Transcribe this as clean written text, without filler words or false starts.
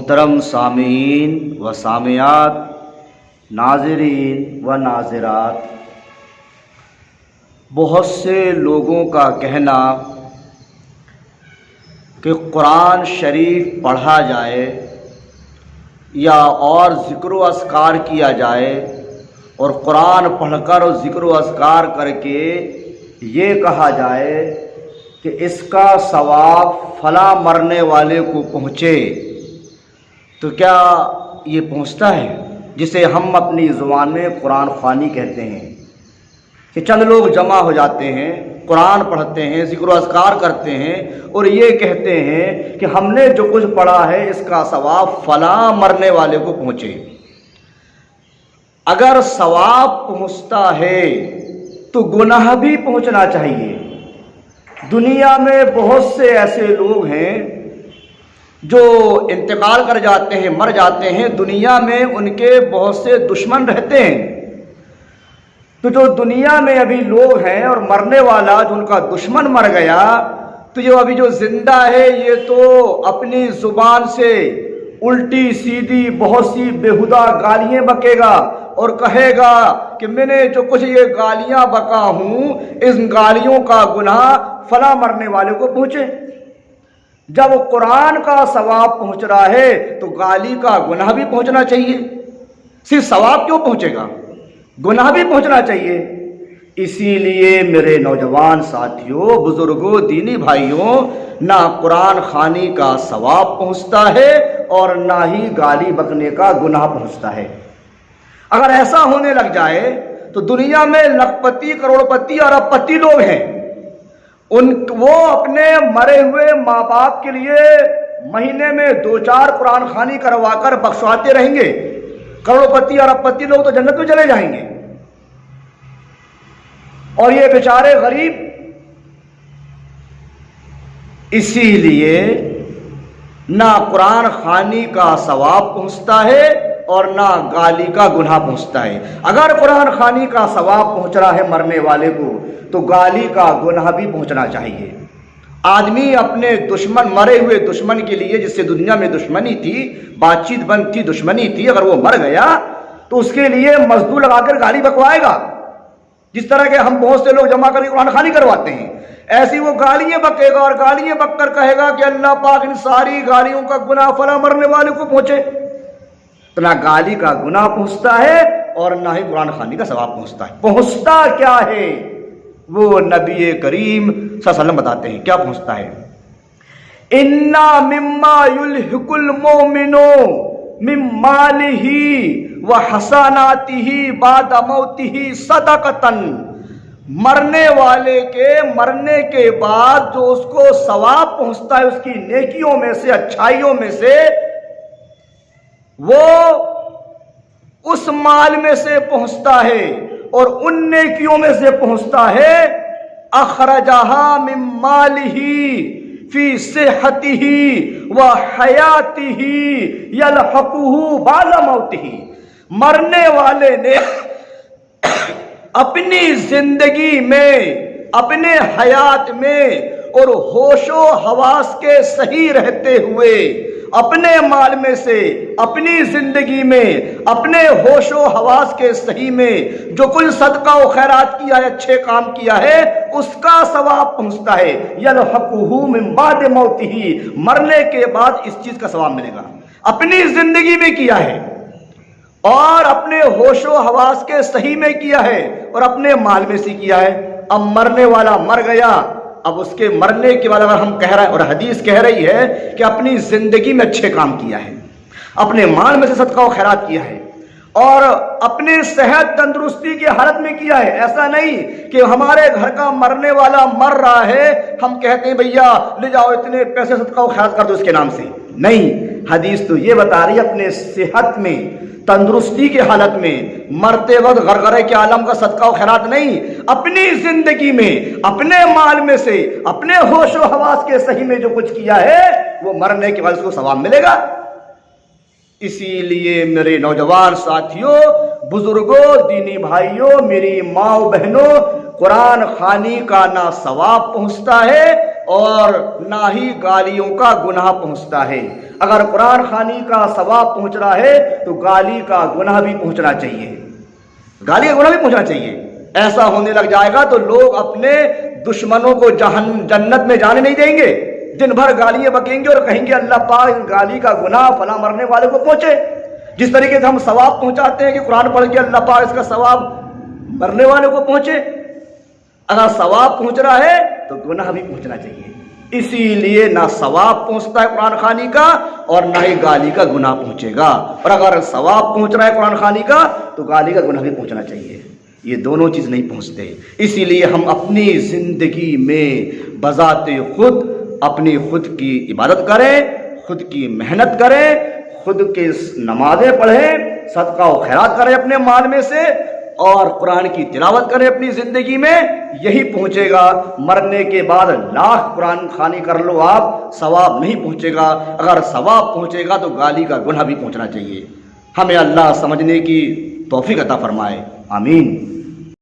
محترم سامعین و سامعات، ناظرین و ناظرات، بہت سے لوگوں کا کہنا کہ قرآن شریف پڑھا جائے یا اور ذکر و اذکار کیا جائے اور قرآن پڑھ کر اور ذکر و اذکار کر کے یہ کہا جائے کہ اس کا ثواب فلاں مرنے والے کو پہنچے، تو کیا یہ پہنچتا ہے؟ جسے ہم اپنی زبان میں قرآن خوانی کہتے ہیں کہ چند لوگ جمع ہو جاتے ہیں، قرآن پڑھتے ہیں، ذکر و اذکار کرتے ہیں اور یہ کہتے ہیں کہ ہم نے جو کچھ پڑھا ہے اس کا ثواب فلاں مرنے والے کو پہنچے۔ اگر ثواب پہنچتا ہے تو گناہ بھی پہنچنا چاہیے۔ دنیا میں بہت سے ایسے لوگ ہیں جو انتقال کر جاتے ہیں، مر جاتے ہیں، دنیا میں ان کے بہت سے دشمن رہتے ہیں۔ تو جو دنیا میں ابھی لوگ ہیں اور مرنے والا جو ان کا دشمن مر گیا، تو جو ابھی جو زندہ ہے یہ تو اپنی زبان سے الٹی سیدھی بہت سی بےہودہ گالیاں بکے گا اور کہے گا کہ میں نے جو کچھ یہ گالیاں بکا ہوں اس گالیوں کا گناہ فلاں مرنے والے کو پہنچے۔ جب قرآن کا ثواب پہنچ رہا ہے تو گالی کا گناہ بھی پہنچنا چاہیے۔ صرف ثواب کیوں پہنچے گا، گناہ بھی پہنچنا چاہیے۔ اسی لیے میرے نوجوان ساتھیوں، بزرگوں، دینی بھائیوں، نہ قرآن خوانی کا ثواب پہنچتا ہے اور نہ ہی گالی بکنے کا گناہ پہنچتا ہے۔ اگر ایسا ہونے لگ جائے تو دنیا میں لاکھ پتی، کروڑ پتی، ارب پتی لوگ ہیں، وہ اپنے مرے ہوئے ماں باپ کے لیے مہینے میں 2-4 قرآن خوانی کروا کر بخشواتے رہیں گے۔ کروڑ پتی، ارب پتی لوگ تو جنت میں چلے جائیں گے اور یہ بیچارے غریب۔ اسی لیے نہ قرآن خوانی کا ثواب پہنچتا ہے اور نہ گالی کا گناہ پہنچتا ہے۔ اگر قرآن خوانی کا ثواب پہنچ رہا ہے مرنے والے کو تو گالی کا گناہ بھی پہنچنا چاہیے۔ آدمی اپنے دشمن، مرے ہوئے دشمن کے لیے، جس سے دنیا میں دشمنی تھی، بات چیت بند تھی، دشمنی تھی، اگر وہ مر گیا تو اس کے لیے مزدور لگا کر گالی بکوائے گا۔ جس طرح کے ہم بہت سے لوگ جمع کر کے قرآن خوانی کرواتے ہیں، ایسی وہ گالیاں بکے گا اور گالیاں بک کر کہے گا کہ اللہ پاک ان ساری گالیوں کا گناہ فلاں مرنے والے کو پہنچے۔ تو نہ گالی کا گناہ پہنچتا ہے اور نہ ہی قرآن خوانی کا ثواب پہنچتا ہے۔ پہنچتا کیا ہے وہ نبی کریم صلی اللہ علیہ وسلم بتاتے ہیں، کیا پہنچتا ہے؟ اِنَّا مِمَّا يُلْحِقُ الْمُؤْمِنُ مِن مَالِهِ وَحَسَنَاتِهِ بَعْدَ مَوْتِهِ صَدَقَةً، مرنے والے کے مرنے کے بعد جو اس کو ثواب پہنچتا ہے اس کی نیکیوں میں سے، اچھائیوں میں سے، وہ اس مال میں سے پہنچتا ہے اور ان نیکیوں میں سے پہنچتا ہے اخرجہا من مالہ فی صحتہ و حیاتہ یلحقہ بعد موتہ، مرنے والے نے اپنی زندگی میں، اپنے حیات میں اور ہوش و حواس کے صحیح رہتے ہوئے اپنے مال میں سے، اپنی زندگی میں، اپنے ہوش و حواس کے صحیح میں جو کچھ صدقہ و خیرات کیا ہے، اچھے کام کیا ہے، اس کا ثواب پہنچتا ہے۔ یلحقہ من بعد موتہ، مرنے کے بعد اس چیز کا ثواب ملے گا۔ اپنی زندگی میں کیا ہے اور اپنے ہوش و حواس کے صحیح میں کیا ہے اور اپنے مال میں سے کیا ہے۔ اب مرنے والا مر گیا، اب اس کے مرنے کے بعد اگر ہم کہہ رہے ہیں اور حدیث کہہ رہی ہے کہ اپنی زندگی میں اچھے کام کیا ہے، اپنے مال میں سے صدقہ و خیرات کیا ہے اور اپنے صحت تندرستی کی حالت میں کیا ہے، ایسا نہیں کہ ہمارے گھر کا مرنے والا مر رہا ہے ہم کہتے ہیں بھیا لے جاؤ اتنے پیسے صدقہ و خیرات کر دو اس کے نام سے، نہیں، حدیث تو یہ بتا رہی ہے اپنے صحت میں، تندرستی کی حالت میں، مرتے وقت غرغرے کے عالم کا صدقہ و خیرات نہیں، اپنی زندگی میں، اپنے مال میں سے، اپنے ہوش و حواس کے صحیح میں جو کچھ کیا ہے وہ مرنے کے بعد اس کو ثواب ملے گا۔ اسی لیے میرے نوجوان ساتھیوں، بزرگوں، دینی بھائیوں، میری ماں و بہنوں، قرآن خوانی کا نہ ثواب پہنچتا ہے اور نہ ہی گالیوں کا گناہ پہنچتا ہے۔ اگر قرآن خوانی کا ثواب پہنچ رہا ہے تو گالی کا گناہ بھی پہنچنا چاہیے، گالی کا گناہ بھی پہنچنا چاہیے۔ ایسا ہونے لگ جائے گا تو لوگ اپنے دشمنوں کو جنت میں جانے نہیں دیں گے، دن بھر گالیاں بکیں گے اور کہیں گے اللہ پاک ان گالی کا گناہ فلاں مرنے والے کو پہنچے۔ جس طریقے سے ہم ثواب پہنچاتے ہیں کہ قرآن پڑھ کے اللہ پاک اس کا ثواب مرنے والے کو پہنچے، اگر ثواب پہنچ رہا ہے تو گناہ بھی پہنچنا چاہیے۔ اسی لیے نہ ثواب پہنچتا ہے قرآن خوانی کا اور نہ ہی گالی کا گناہ پہنچے گا، اور اگر ثواب پہنچ رہا ہے قرآن خوانی کا تو گالی کا گناہ بھی پہنچنا چاہیے۔ یہ دونوں چیز نہیں پہنچتے، اسی لیے ہم اپنی زندگی میں بذات خود اپنی خود کی عبادت کریں، خود کی محنت کریں، خود کے نمازیں پڑھیں، صدقہ و خیرات کریں اپنے مال میں سے، اور قرآن کی تلاوت کریں اپنی زندگی میں، یہی پہنچے گا۔ مرنے کے بعد لاکھ قرآن خوانی کر لو آپ، ثواب نہیں پہنچے گا۔ اگر ثواب پہنچے گا تو گالی کا گناہ بھی پہنچنا چاہیے۔ ہمیں اللہ سمجھنے کی توفیق عطا فرمائے، آمین۔